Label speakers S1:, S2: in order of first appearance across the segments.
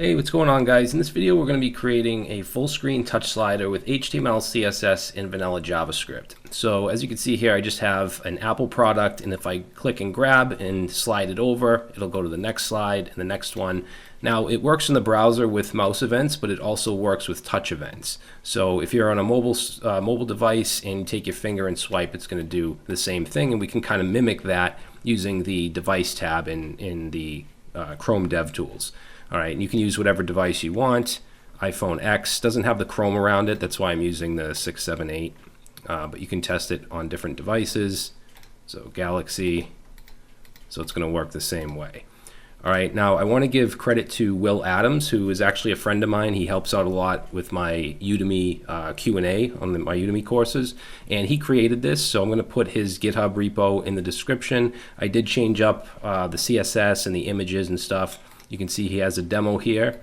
S1: Hey, what's going on, guys? In this video we're going to be creating a full screen touch slider with HTML, CSS, and vanilla JavaScript. So as you can see here, I just have an Apple product, and if I click and grab and slide it over, it'll go to the next slide and the next one. Now it works in the browser with mouse events, but it also works with touch events. So if you're on a mobile device and you take your finger and swipe, it's going to do the same thing, and we can kind of mimic that using the device tab in the Chrome DevTools. All right, and you can use whatever device you want. iPhone X doesn't have the Chrome around it, that's why I'm using the 678. But you can test it on different devices. So Galaxy, so it's going to work the same way. All right, now I want to give credit to Will Adams, who is actually a friend of mine. He helps out a lot with my Udemy Q&A on my Udemy courses, and he created this, so I'm going to put his GitHub repo in the description. I did change up the CSS and the images and stuff. You can see he has a demo here,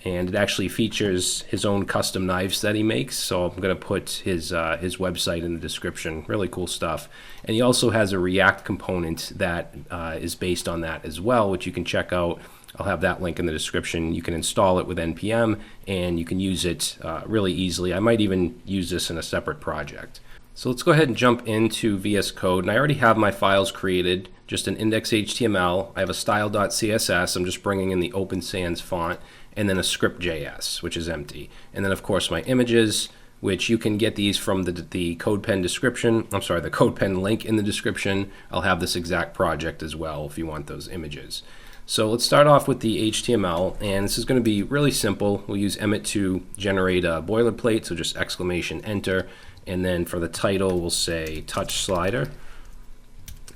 S1: and it actually features his own custom knives that he makes. So I'm going to put his website in the description. Really cool stuff. And he also has a React component that is based on that as well, which you can check out. I'll have that link in the description. You can install it with NPM, and you can use it really easily. I might even use this in a separate project. So let's go ahead and jump into VS Code, and I already have my files created, just an index.html. I have a style.css. I'm just bringing in the Open Sans font, and then a script.js, which is empty. And then of course my images, which you can get these from the Codepen description. I'm sorry, the Codepen link in the description. I'll have this exact project as well if you want those images. So let's start off with the HTML, and this is going to be really simple. We'll use Emmet to generate a boilerplate, so just exclamation enter. And then for the title, we'll say touch slider.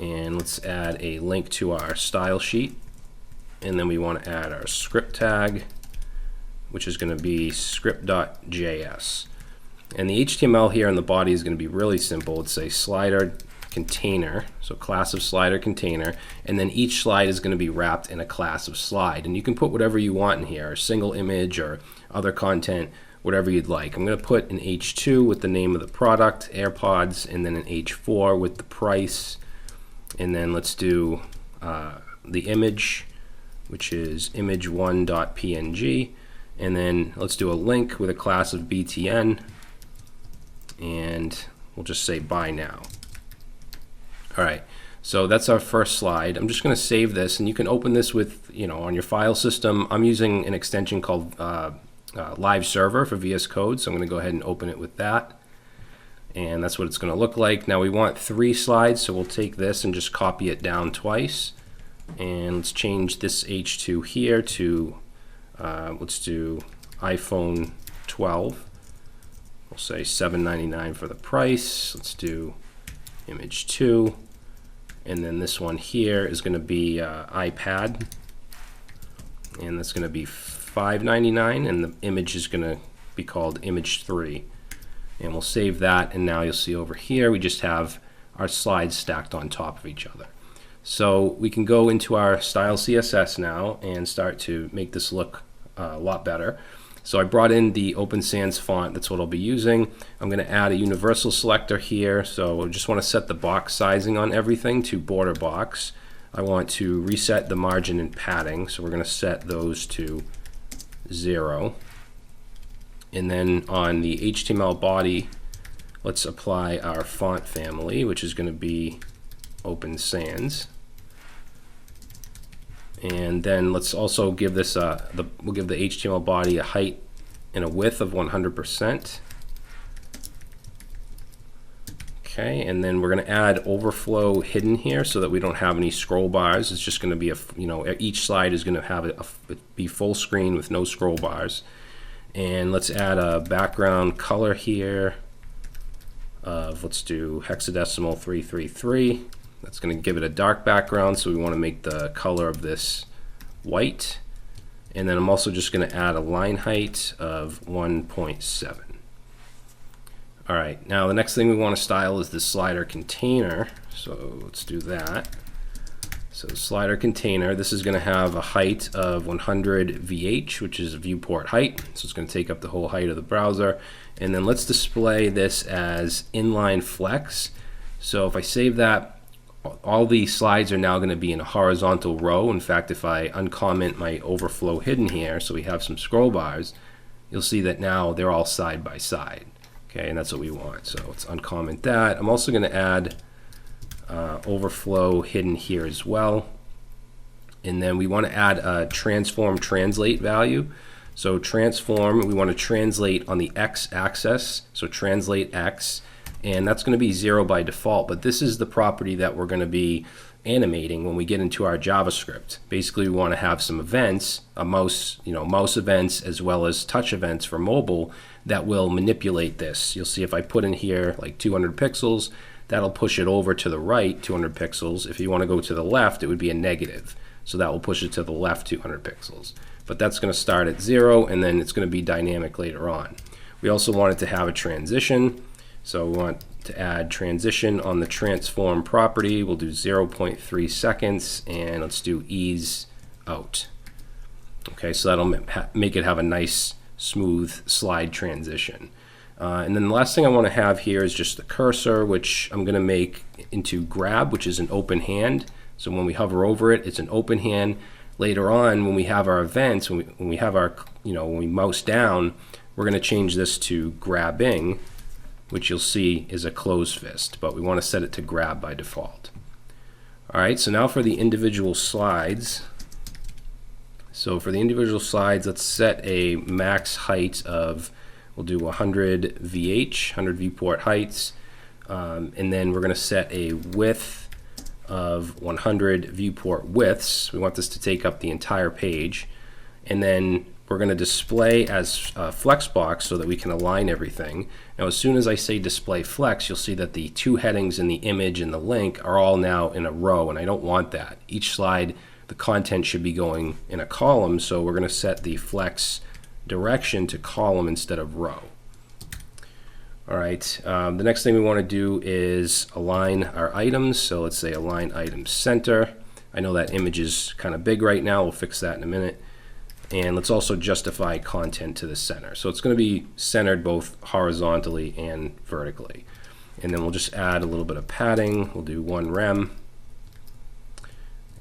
S1: And let's add a link to our style sheet. And then we want to add our script tag, which is going to be script.js. And the HTML here in the body is going to be really simple. Let's say slider container, so class of slider container, and then each slide is going to be wrapped in a class of slide. And you can put whatever you want in here, a single image or other content, whatever you'd like. I'm going to put an H2 with the name of the product, AirPods, and then an H4 with the price. And then let's do the image, which is image1.png. And then let's do a link with a class of btn. And we'll just say buy now. All right, so that's our first slide. I'm just going to save this, and you can open this with, on your file system. I'm using an extension called Live Server for VS Code, so I'm going to go ahead and open it with that. And that's what it's going to look like. Now we want 3 slides, so we'll take this and just copy it down twice. And let's change this H2 here to, let's do iPhone 12. We'll say $7.99 for the price. Let's do image 2. And then this one here is going to be iPad. And that's going to be $5.99, and the image is going to be called image 3. And we'll save that, and now you'll see over here we just have our slides stacked on top of each other. So we can go into our style CSS now and start to make this look a lot better. So I brought in the Open Sans font. That's what I'll be using. I'm going to add a universal selector here. So I just want to set the box sizing on everything to border box. I want to reset the margin and padding, so we're going to set those to 0. And then on the HTML body, let's apply our font family, which is going to be Open Sans. And then let's also give this we'll give the HTML body a height and a width of 100%. Okay, and then we're going to add overflow hidden here so that we don't have any scroll bars. It's just going to be each slide is going to have be full screen with no scroll bars. And let's add a background color here of, let's do hexadecimal 333. That's going to give it a dark background, so we want to make the color of this white. And then I'm also just going to add a line height of 1.7. All right, now the next thing we want to style is the slider container. So let's do that. So slider container, this is going to have a height of 100 VH, which is viewport height. So it's going to take up the whole height of the browser. And then let's display this as inline flex. So if I save that, all the slides are now going to be in a horizontal row. In fact, if I uncomment my overflow hidden here, so we have some scroll bars, you'll see that now they're all side by side. Okay, and that's what we want. So let's uncomment that. I'm also going to add overflow hidden here as well. And then we want to add a transform translate value. So transform, we want to translate on the x-axis, so translate x, and that's going to be 0 by default, but this is the property that we're going to be animating when we get into our JavaScript. Basically, we want to have some events, mouse events as well as touch events for mobile that will manipulate this. You'll see if I put in here like 200 pixels, that'll push it over to the right 200 pixels. If you want to go to the left, it would be a negative. So that will push it to the left 200 pixels. But that's going to start at 0, and then it's going to be dynamic later on. We also want it to have a transition. So we want to add transition on the transform property. We'll do 0.3 seconds, and let's do ease out. Okay, so that'll make it have a nice, smooth slide transition. And then the last thing I want to have here is just the cursor, which I'm going to make into grab, which is an open hand. So when we hover over it, it's an open hand. Later on, when we have our events, when we have our, when we mouse down, we're going to change this to grabbing, which you'll see is a closed fist, but we want to set it to grab by default. All right, so now for the individual slides. So for the individual slides, let's set a max height of, we'll do 100 VH, 100 viewport heights, and then we're going to set a width of 100 viewport widths. We want this to take up the entire page, and then we're going to display as flexbox so that we can align everything. Now as soon as I say display flex, you'll see that the two headings in the image and the link are all now in a row, and I don't want that. Each slide, the content should be going in a column, so we're going to set the flex direction to column instead of row. All right, the next thing we want to do is align our items. So let's say align items center. I know that image is kind of big right now. We'll fix that in a minute. And let's also justify content to the center. So it's going to be centered both horizontally and vertically. And then we'll just add a little bit of padding. We'll do 1 rem.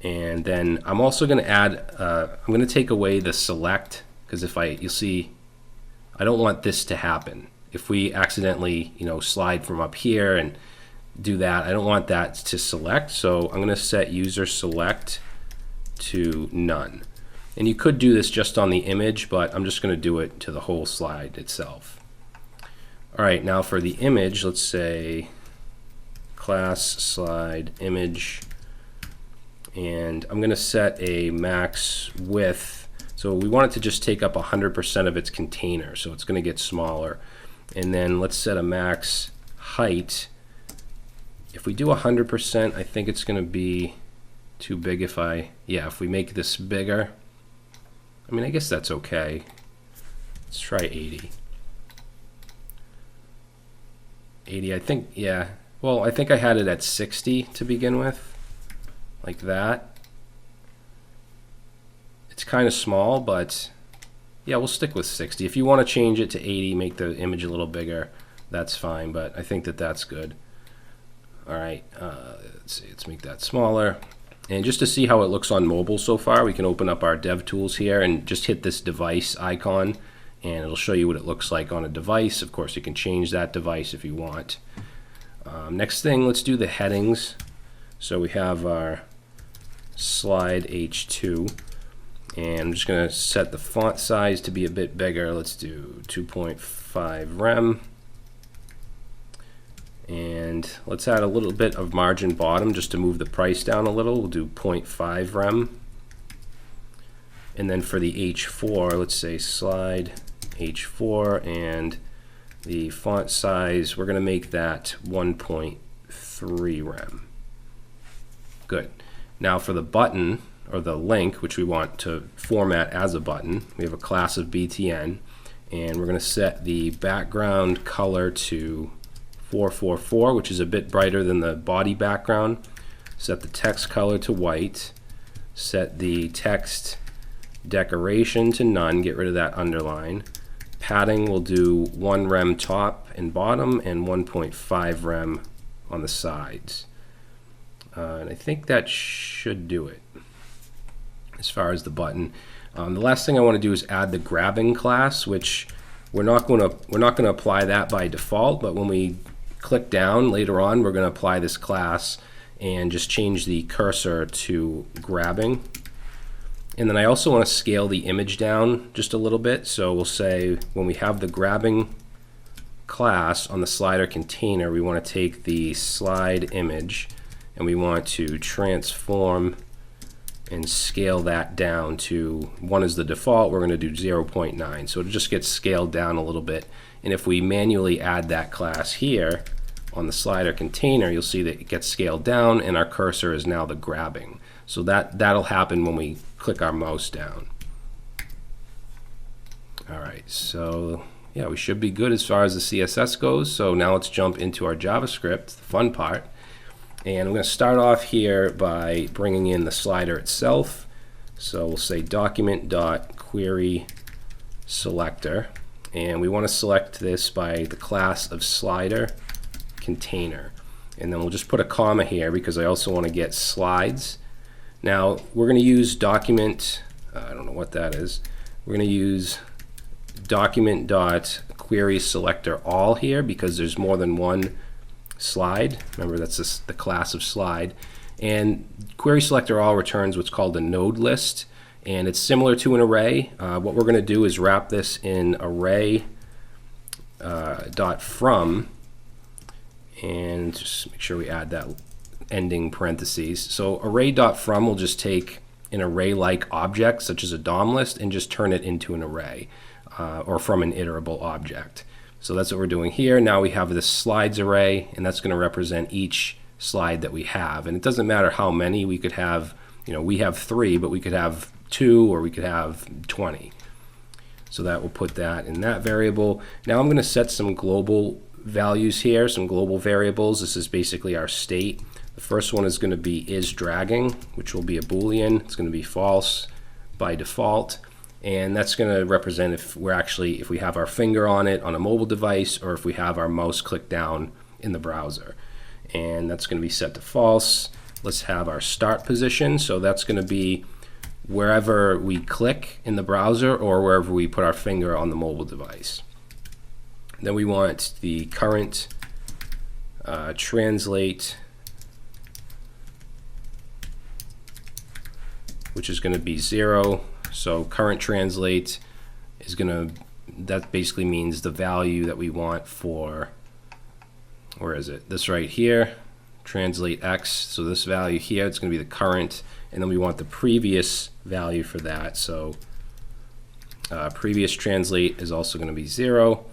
S1: And then I'm also going to add, I'm going to take away the select, because you'll see, I don't want this to happen. If we accidentally, slide from up here and do that, I don't want that to select. So I'm going to set user select to none. And you could do this just on the image, but I'm just going to do it to the whole slide itself. All right, now for the image, let's say class slide image, and I'm going to set a max width. So we want it to just take up 100% of its container, so it's going to get smaller. And then let's set a max height. If we do 100%, I think it's going to be too big if we make this bigger. I mean, I guess that's okay. Let's try 80. 80, I think, yeah. Well, I think I had it at 60 to begin with, like that. It's kind of small, but yeah, we'll stick with 60. If you want to change it to 80, make the image a little bigger, that's fine, but I think that that's good. All right, let's see, let's make that smaller. And just to see how it looks on mobile so far, we can open up our dev tools here and just hit this device icon, and it'll show you what it looks like on a device. Of course, you can change that device if you want. Next thing, let's do the headings. So we have our slide H2. And I'm just going to set the font size to be a bit bigger. Let's do 2.5 rem. And let's add a little bit of margin bottom just to move the price down a little. We'll do 0.5 rem. And then for the H4, let's say slide H4, and the font size, we're going to make that 1.3 rem. Good. Now for the button, or the link, which we want to format as a button, we have a class of BTN, and we're going to set the background color to 444, which is a bit brighter than the body background. Set the text color to white. Set the text decoration to none, get rid of that underline. Padding, we'll do 1 rem top and bottom and 1.5 rem on the sides. And I think that should do it as far as the button. The last thing I want to do is add the grabbing class, which we're not going to apply that by default, but when we click down later on, we're going to apply this class and just change the cursor to grabbing. And then I also want to scale the image down just a little bit. So we'll say when we have the grabbing class on the slider container, we want to take the slide image and we want to transform and scale that down to 1 is the default. We're going to do 0.9. So it just gets scaled down a little bit. And if we manually add that class here on the slider container, you'll see that it gets scaled down and our cursor is now the grabbing. So that'll happen when we click our mouse down. All right, so yeah, we should be good as far as the CSS goes. So now let's jump into our JavaScript, the fun part. And I'm going to start off here by bringing in the slider itself. So we'll say document.query selector, and we want to select this by the class of slider container. And then we'll just put a comma here because I also want to get slides. Now we're going to use document, I don't know what that is. We're going to use document.query selector all here because there's more than one slide. Remember, that's the class of slide. And query selector all returns what's called a node list, and it's similar to an array. What we're going to do is wrap this in array dot from, and just make sure we add that ending parentheses. So array dot from will just take an array-like object such as a DOM list and just turn it into an array or from an iterable object. So that's what we're doing here. Now we have this slides array, and that's going to represent each slide that we have. And it doesn't matter how many. We could have, we have 3, but we could have 2 or we could have 20. So that will put that in that variable. Now I'm going to set some global values here, some global variables. This is basically our state. The first one is going to be is dragging, which will be a Boolean. It's going to be false by default. And that's going to represent if we have our finger on it on a mobile device or if we have our mouse clicked down in the browser. And that's going to be set to false. Let's have our start position. So that's going to be wherever we click in the browser or wherever we put our finger on the mobile device. Then we want the current translate, which is going to be 0. So current translate is that basically means the value that we want for, where is it? This right here, translate X. So this value here, it's going to be the current, and then we want the previous value for that. So previous translate is also going to be 0.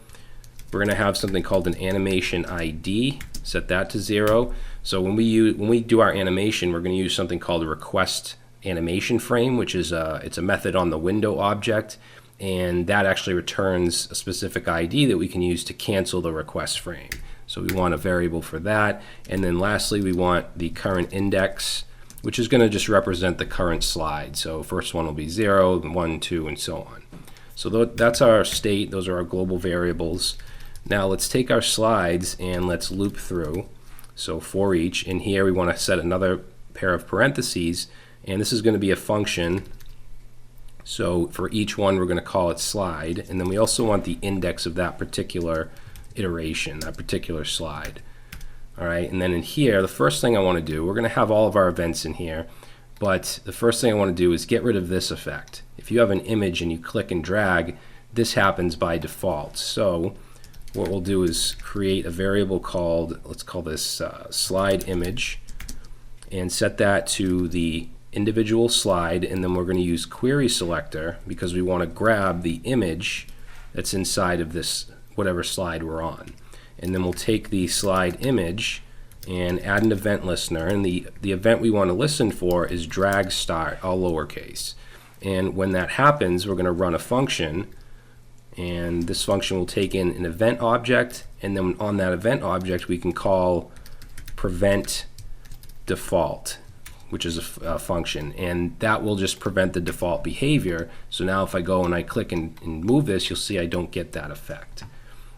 S1: We're going to have something called an animation ID, set that to 0. So when we do our animation, we're going to use something called a request animation frame, which is it's a method on the window object, and that actually returns a specific ID that we can use to cancel the request frame. So we want a variable for that. And then lastly, we want the current index, which is going to just represent the current slide. So first one will be 0, 1, 2, and so on. So that's our state. Those are our global variables. Now let's take our slides and let's loop through. So for each, in here we want to set another pair of parentheses, and this is going to be a function. So for each one, we're going to call it slide, and then we also want the index of that particular iteration, that particular slide. All right, and then in here, the first thing I want to do, we're going to have all of our events in here, but the first thing I want to do is get rid of this effect. If you have an image and you click and drag, this happens by default. So what we'll do is create a variable called, let's call this slide image, and set that to the individual slide, and then we're going to use query selector because we want to grab the image that's inside of this whatever slide we're on. And then we'll take the slide image and add an event listener, and the event we want to listen for is drag start, all lowercase. And when that happens, we're going to run a function, and this function will take in an event object, and then on that event object we can call prevent default, which is a function, and that will just prevent the default behavior. So now if I go and I click and move this, you'll see I don't get that effect.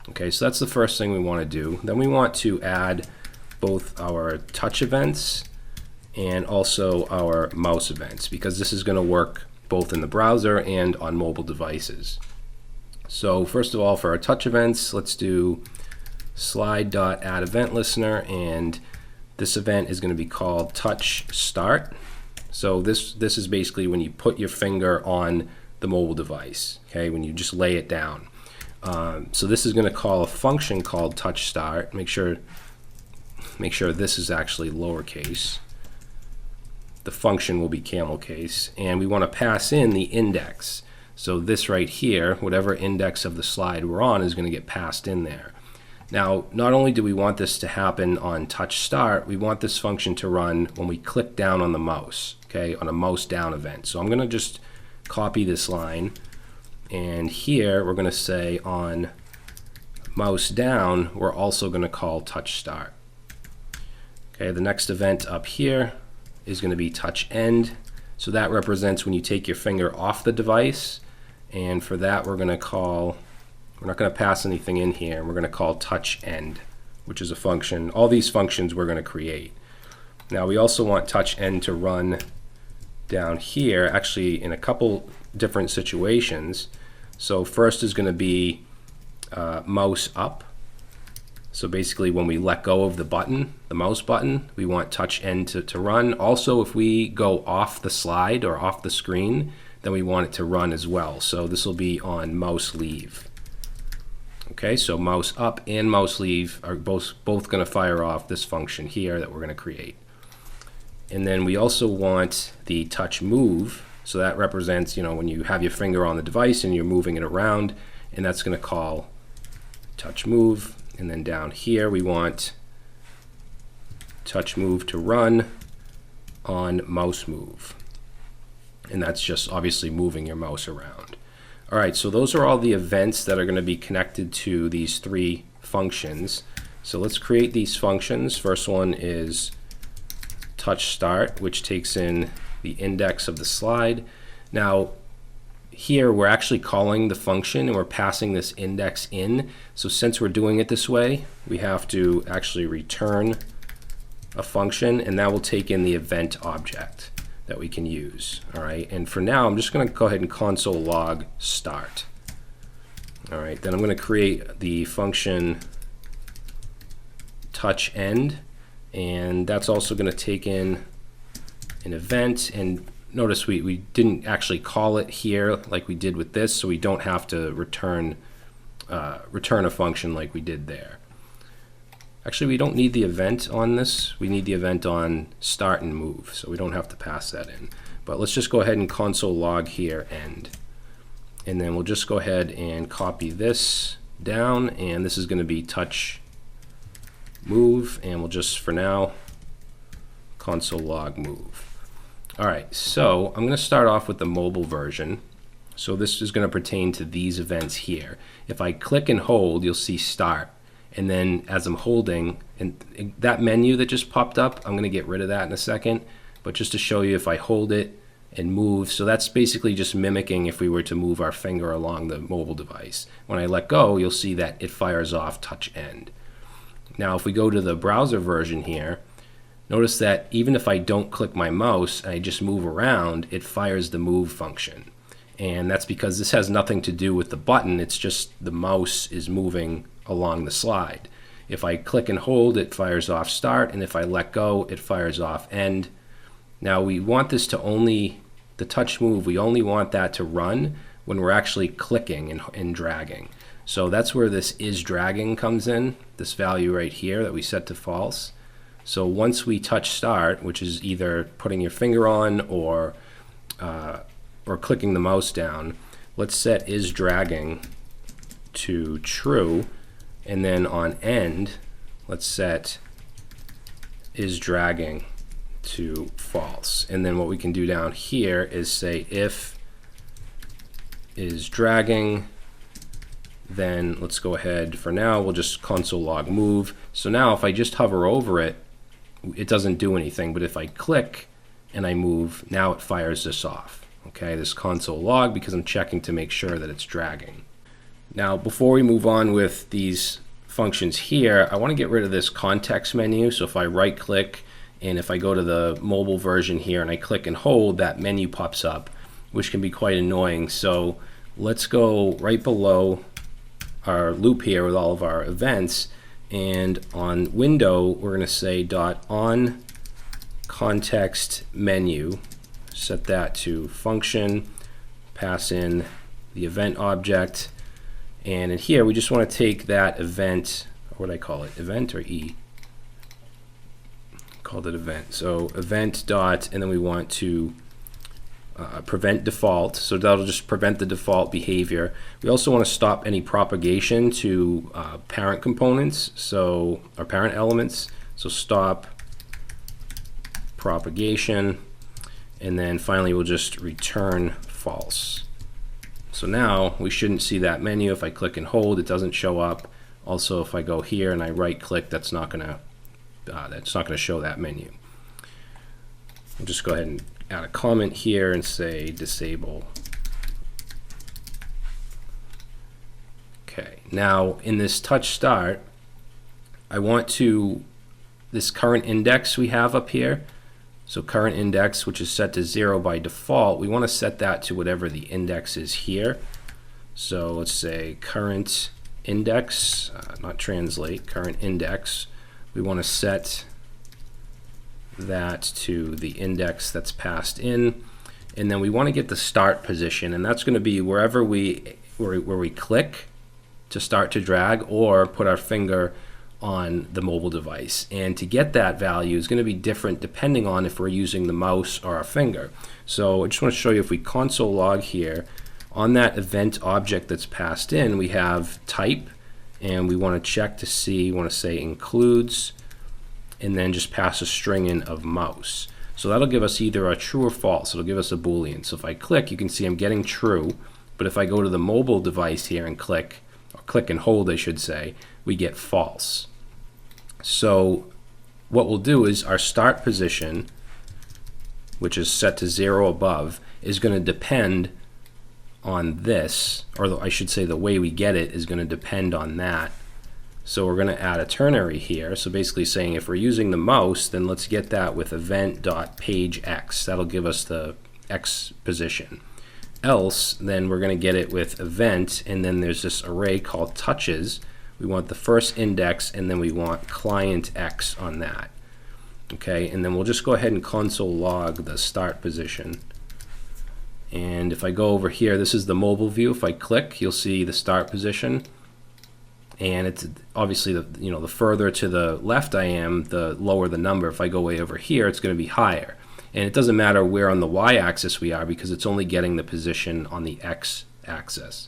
S1: Okay, so that's the first thing we want to do. Then we want to add both our touch events and also our mouse events, because this is going to work both in the browser and on mobile devices. So first of all, for our touch events, let's do slide.add event listener, and this event is going to be called touch start. So this is basically when you put your finger on the mobile device, okay, when you just lay it down. So this is going to call a function called touch start. Make sure this is actually lowercase. The function will be camel case, and we want to pass in the index. So this right here, whatever index of the slide we're on, is going to get passed in there. Now, not only do we want this to happen on touch start, we want this function to run when we click down on the mouse, okay, on a mouse down event. So I'm going to just copy this line, and here we're going to say on mouse down, we're also going to call touch start. Okay, the next event up here is going to be touch end. So that represents when you take your finger off the device, and for that we're going to call, we're not going to pass anything in here, we're going to call touch end, which is a function. All these functions we're going to create. Now we also want touch end to run down here, actually in a couple different situations. So first is going to be mouse up. So basically when we let go of the button, the mouse button, we want touch end to run. Also, if we go off the slide or off the screen, then we want it to run as well. So this will be on mouse leave. Okay, so mouse up and mouse leave are both going to fire off this function here that we're going to create. And then we also want the touch move. So that represents, you know, when you have your finger on the device and you're moving it around, and that's going to call touch move. And then down here we want touch move to run on mouse move. And that's just obviously moving your mouse around. All right, so those are all the events that are going to be connected to these three functions. So let's create these functions. First one is touch start, which takes in the index of the slide. Now here we're actually calling the function and we're passing this index in. So since we're doing it this way, we have to actually return a function, and that will take in the event object that we can use. All right, and for now I'm just going to go ahead and console log start. All right, then I'm going to create the function touch end, and that's also going to take in an event. And notice we didn't actually call it here like we did with this, so we don't have to return a function like we did there. Actually, we don't need the event on this. We need the event on start and move, so we don't have to pass that in. But let's just go ahead and console log here end. And then we'll just go ahead and copy this down, and this is going to be touch move, and we'll just, for now, console log move. All right, so I'm going to start off with the mobile version. So this is going to pertain to these events here. If I click and hold, you'll see start. And then as I'm holding, and that menu that just popped up, I'm going to get rid of that in a second. But just to show you, if I hold it and move, so that's basically just mimicking if we were to move our finger along the mobile device. When I let go, you'll see that it fires off touch end. Now if we go to the browser version here, notice that even if I don't click my mouse and I just move around, it fires the move function. And that's because this has nothing to do with the button, it's just the mouse is moving along the slide. If I click and hold, it fires off start, and if I let go, it fires off end. Now we want this to only, the touch move, we only want that to run when we're actually clicking and dragging. So that's where this is dragging comes in, this value right here that we set to false. So once we touch start, which is either putting your finger on or clicking the mouse down, let's set is dragging to true, and then on end, let's set is dragging to false. And then what we can do down here is say if is dragging, then let's go ahead, for now we'll just console log move. So now if I just hover over it, it doesn't do anything, but if I click and I move, now it fires this off. Okay, this console log, because I'm checking to make sure that it's dragging. Now before we move on with these functions here, I want to get rid of this context menu. So if I right click And if I go to the mobile version here and I click and hold, that menu pops up, which can be quite annoying. So let's go right below our loop here with all of our events, and on window we're going to say .on context menu, set that to function, pass in the event object, and in here we just want to take that event, or what do I call it, event or E? Called it event. So event dot, and then we want to prevent default, so that'll just prevent the default behavior. We also want to stop any propagation to parent components, so our parent elements. So stop propagation, and then finally we'll just return false. So now we shouldn't see that menu. If I click and hold, it doesn't show up. Also, if I go here and I right click, that's not going to show that menu. I'll just go ahead and add a comment here and say disable. Okay, now in this touch start, I want to, this current index we have up here, so current index, which is set to 0 by default, we want to set that to whatever the index is here. So let's say current index, not translate, current index. We want to set that to the index that's passed in, and then we want to get the start position, and that's going to be wherever where we click to start to drag or put our finger on the mobile device. And to get that value is going to be different depending on if we're using the mouse or our finger. So I just want to show you, if we console log here, on that event object that's passed in, we have type, and we want to check to see, we want to say includes, and then just pass a string in of mouse. So that'll give us either a true or false. It'll give us a Boolean. So if I click, you can see I'm getting true, but if I go to the mobile device here and click, or click and hold I should say, we get false. So what we'll do is our start position, which is set to 0 above, is going to depend on this, or I should say the way we get it is going to depend on that. So we're going to add a ternary here, so basically saying if we're using the mouse, then let's get that with event.pageX. That'll give us the X position. Else, then we're going to get it with event, and then there's this array called touches. We want the first index, and then we want client X on that. Okay, and then we'll just go ahead and console log the start position. And if I go over here, this is the mobile view. If I click, you'll see the start position. And it's obviously the further to the left I am, the lower the number. If I go way over here, it's going to be higher. And it doesn't matter where on the y-axis we are, because it's only getting the position on the x-axis.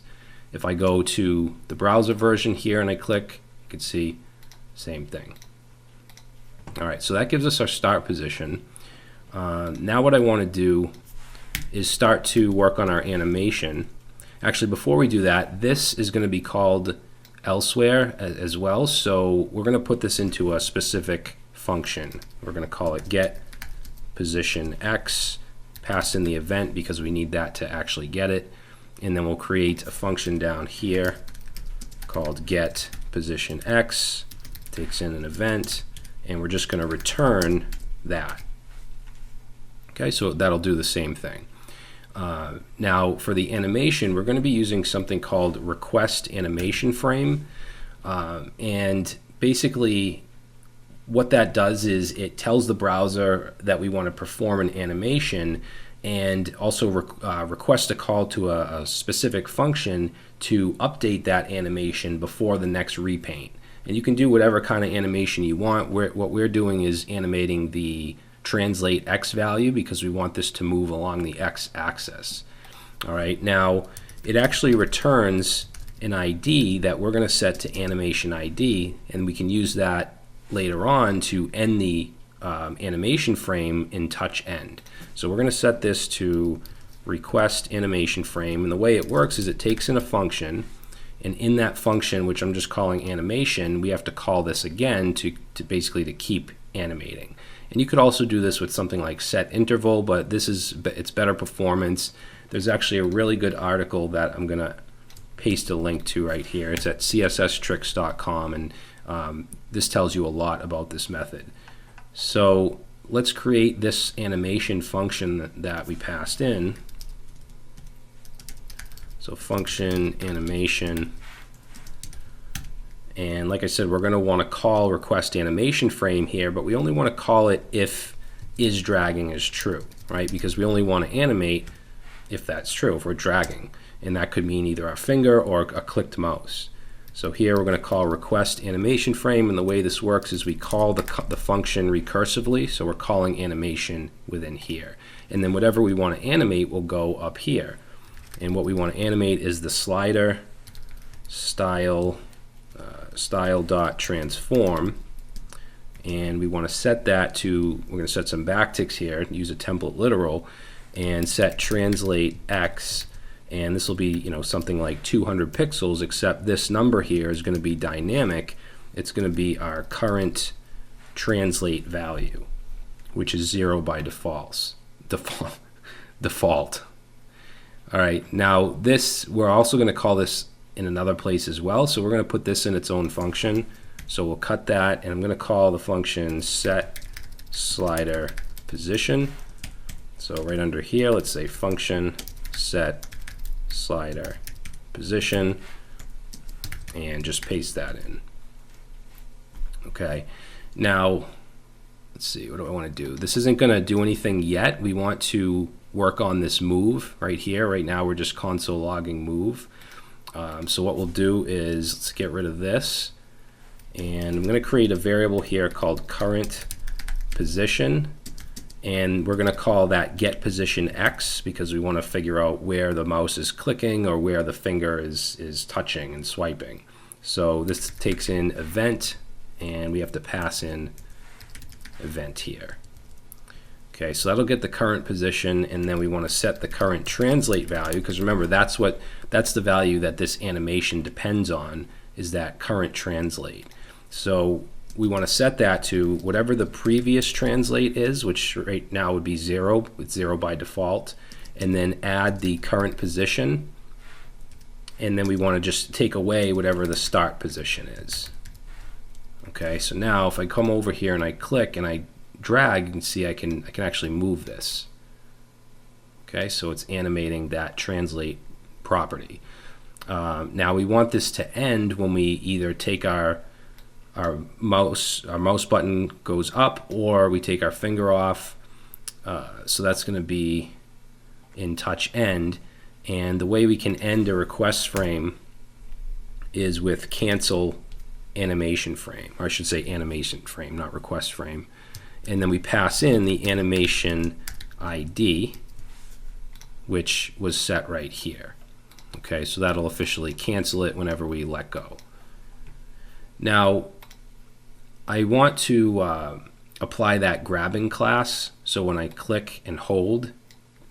S1: If I go to the browser version here and I click, you can see same thing. All right, so that gives us our start position. Now what I want to do is start to work on our animation. Actually, before we do that, this is going to be called elsewhere as well, so we're going to put this into a specific function. We're going to call it get position X, pass in the event because we need that to actually get it, and then we'll create a function down here called get position X, takes in an event, and we're just going to return that. Okay, so that'll do the same thing. Now for the animation, we're going to be using something called request animation frame, and basically what that does is it tells the browser that we want to perform an animation, and also request a call to a specific function to update that animation before the next repaint. And you can do whatever kind of animation you want. What we're doing is animating the translate X value because we want this to move along the X axis. All right, now it actually returns an ID that we're going to set to animation ID, and we can use that later on to end the animation frame in touch end. So we're going to set this to request animation frame, and the way it works is it takes in a function, and in that function, which I'm just calling animation, we have to call this again to basically to keep animating. And you could also do this with something like set interval, but it's better performance. There's actually a really good article that I'm going to paste a link to right here. It's at csstricks.com, and this tells you a lot about this method. So let's create this animation function that we passed in. So function animation, and like I said, we're going to want to call request animation frame here, but we only want to call it if is dragging is true, right? Because we only want to animate if that's true, if we're dragging, and that could mean either our finger or a clicked mouse. So here we're going to call request animation frame, and the way this works is we call the function recursively, so we're calling animation within here. And then whatever we want to animate will go up here. And what we want to animate is the slider style.transform, and we want to set that to, we're going to set some backticks here, use a template literal, and set translate x, and this will be something like 200 pixels, except this number here is going to be dynamic. It's going to be our current translate value, which is 0 by default. All right, now this, we're also going to call this in another place as well, so we're going to put this in its own function. So we'll cut that, and I'm going to call the function set slider position. So right under here, let's say function set slider position, and just paste that in. Okay, now let's see, what do I want to do? This isn't going to do anything yet. We want to work on this move right here. Right now we're just console logging move. So what we'll do is, let's get rid of this, and I'm going to create a variable here called current position, and we're going to call that get position x, because we want to figure out where the mouse is clicking or where the finger is touching and swiping. So this takes in event, and we have to pass in event here. Okay, so that'll get the current position, and then we want to set the current translate value, because remember, that's the value that this animation depends on, is that current translate. So we want to set that to whatever the previous translate is, which right now would be 0. It's 0 by default, and then add the current position, and then we want to just take away whatever the start position is. Okay, so now if I come over here and I click and I drag, you can see I can actually move this. Okay, so it's animating that translate property. Now we want this to end when we either take our mouse button goes up, or we take our finger off. So that's going to be in touch end, and the way we can end a request frame is with cancel animation frame, or I should say animation frame, not request frame. And then we pass in the animation ID, which was set right here. Okay, so that'll officially cancel it whenever we let go. Now, I want to apply that grabbing class, so when I click and hold,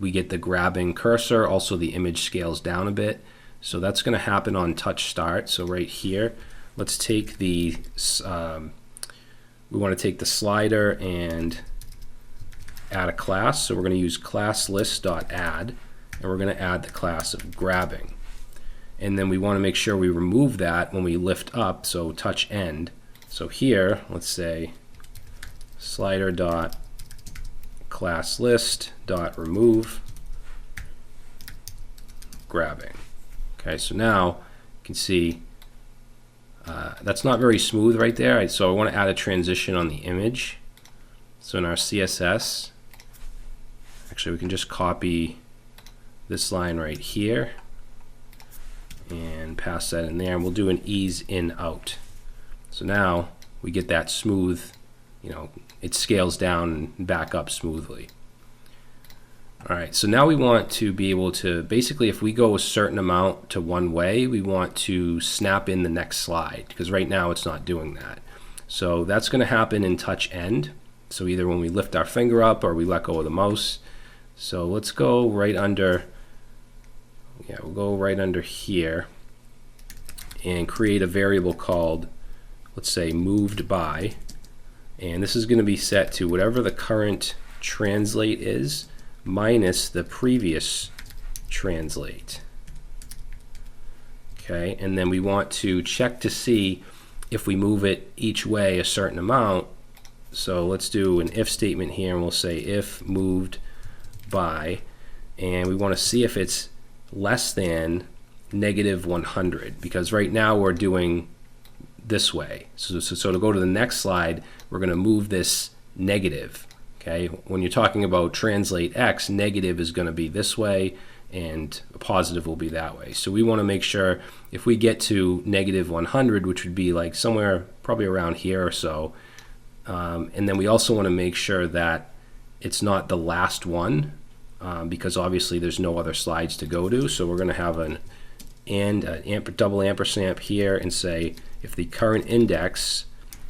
S1: we get the grabbing cursor. Also, the image scales down a bit. So that's going to happen on touch start. So right here, let's take the we want to take the slider and add a class. So we're going to use class list.add, and we're going to add the class of grabbing. And then we want to make sure we remove that when we lift up, so touch end. So here, let's say slider dot class list dot remove grabbing. Okay, so now you can see that's not very smooth right there. So I want to add a transition on the image. So in our CSS, actually we can just copy this line right here and pass that in there, and we'll do an ease in out. So now we get that smooth, it scales down and back up smoothly. All right, so now we want to be able to, basically if we go a certain amount to one way, we want to snap in the next slide, because right now it's not doing that. So that's going to happen in touch end. So either when we lift our finger up or we let go of the mouse. So let's go right under, we'll go right under here and create a variable called, let's say, moved by. And this is going to be set to whatever the current translate is minus the previous translate. Okay, and then we want to check to see if we move it each way a certain amount, So let's do an if statement here, and we'll say if moved by, and we want to see if it's less than negative 100, because right now we're doing this way. So to go to the next slide, we're going to move this negative. Okay, when you're talking about translate x, negative is going to be this way and a positive will be that way. So we want to make sure if we get to negative 100, which would be like somewhere probably around here or so, and then we also want to make sure that it's not the last one, because obviously there's no other slides to go to. So we're going to have an double ampersand here and say if the current index,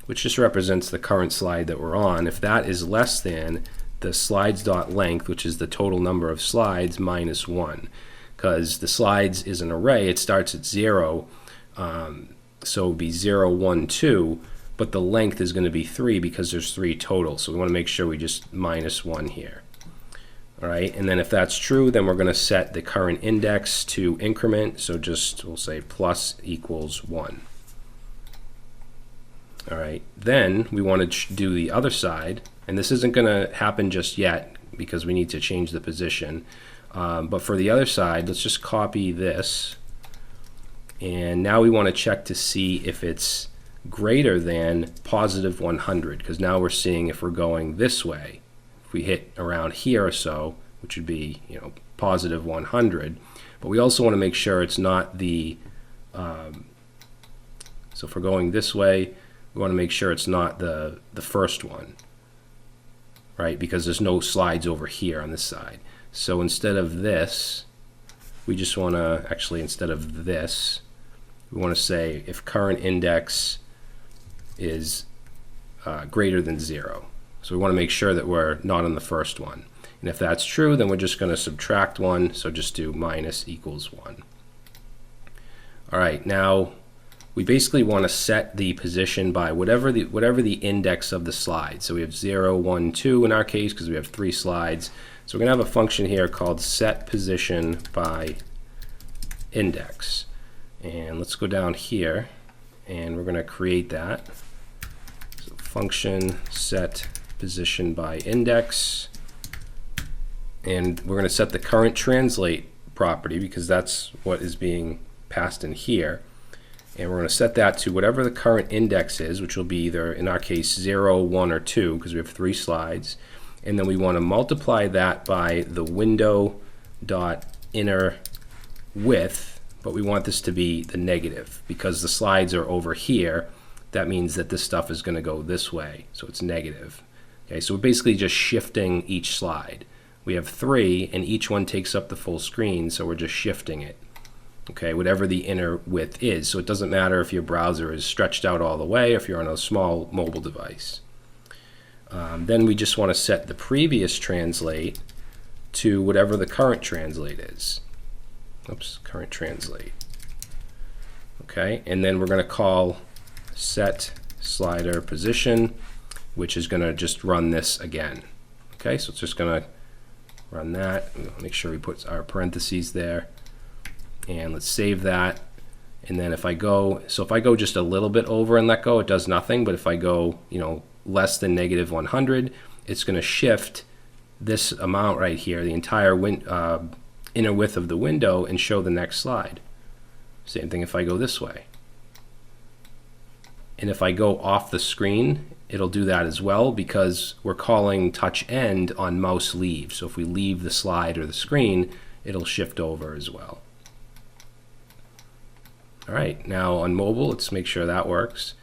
S1: which just represents the current slide that we're on, if that is less than the slides.length, which is the total number of slides, minus 1. Because the slides is an array, it starts at 0, so it would be 0, 1, 2, but the length is going to be 3 because there's 3 total. So we want to make sure we just minus 1 here. All right, and then if that's true, then we're going to set the current index to increment, so just we'll say plus equals 1. All right, then we want to do the other side, and this isn't going to happen just yet because we need to change the position. But for the other side, let's just copy this, and now we want to check to see if it's greater than positive 100, because now we're seeing if we're going this way. If we hit around here or so, which would be positive 100, but we also want to make sure it's not the. So if we're going this way, we want to make sure it's not the first one, right? Because there's no slides over here on this side. So instead of this, we just want to actually, instead of this, we want to say if current index is greater than 0. So we want to make sure that we're not on the first one. And if that's true, then we're just going to subtract 1. So just do minus equals 1. All right, now we basically want to set the position by whatever the index of the slide. So we have 0, 1, 2 in our case because we have 3 slides. So we're going to have a function here called set position by index. And let's go down here and we're going to create that. So function set position by index. And we're going to set the current translate property because that's what is being passed in here. And we're going to set that to whatever the current index is, which will be either, in our case, 0, 1, or 2, because we have 3 slides. And then we want to multiply that by the window dot inner width, but we want this to be the negative because the slides are over here. That means that this stuff is going to go this way, so it's negative. Okay, so we're basically just shifting each slide. We have 3, and each one takes up the full screen, so we're just shifting it. Okay, whatever the inner width is. So it doesn't matter if your browser is stretched out all the way, or if you're on a small mobile device. Then we just want to set the previous translate to whatever the current translate is. Oops, current translate. Okay, and then we're going to call set slider position, which is going to just run this again. Okay, so it's just going to run that. Make sure we put our parentheses there. And let's save that. And then if I go, so if I go just a little bit over and let go, it does nothing. But if I go, less than negative 100, it's going to shift this amount right here, the entire inner width of the window, and show the next slide. Same thing if I go this way. And if I go off the screen, it'll do that as well because we're calling touch end on mouse leave. So if we leave the slide or the screen, it'll shift over as well. All right, now on mobile, let's make sure that works.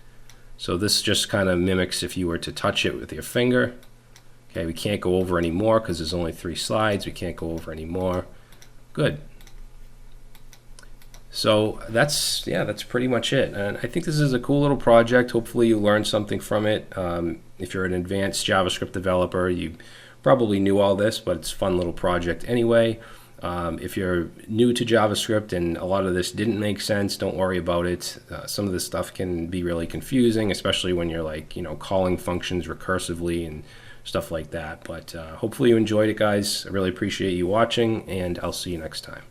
S1: So this just kind of mimics if you were to touch it with your finger. Okay, we can't go over any more because there's only 3 slides. We can't go over any more. Good. So that's pretty much it. And I think this is a cool little project. Hopefully you learned something from it. If you're an advanced JavaScript developer, you probably knew all this, but it's a fun little project anyway. If you're new to JavaScript and a lot of this didn't make sense, don't worry about it. Some of this stuff can be really confusing, especially when you're calling functions recursively and stuff like that. But hopefully you enjoyed it, guys. I really appreciate you watching, and I'll see you next time.